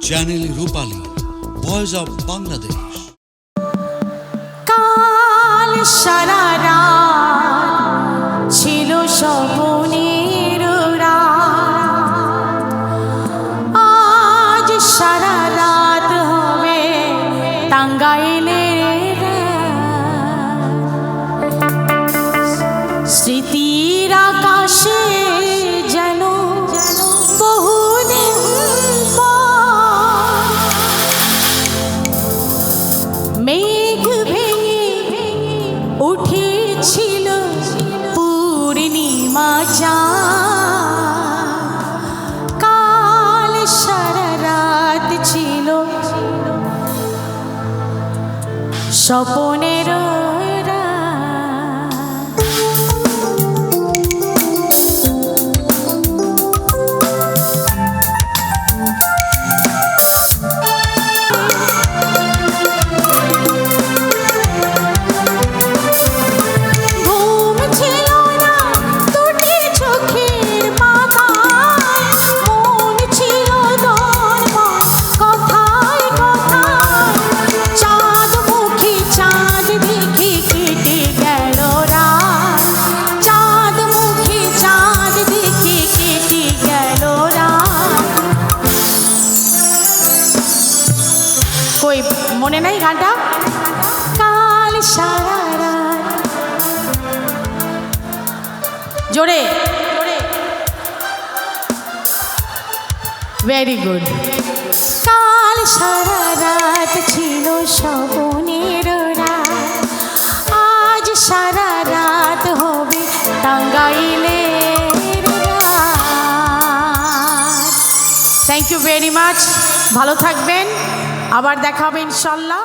Channel Rupali, voice of Bangladesh. কাল সারা রাত ছিল স্বপ্নের রাত, আজ সারা রাত হবে টাঙ্গাইলের স্মৃতির আকাশে যেন বহুদিন মেঘ ভেঙে উঠেছিল পূর্ণিমা চাঁদ। কাল সারা রাত ছিল স্বপ্নের কই মনে নাই গানটা? কাল সারা রাত, জোরে ভেরি গুড। কাল সারা রাত ছিল স্বপ্নের রাত, আজ সারা রাত হবে টাঙ্গাইলের রাত। থ্যাংক ইউ ভেরি মাচ, ভালো থাকবেন, আবার দেখা হবে ইনশাল্লাহ।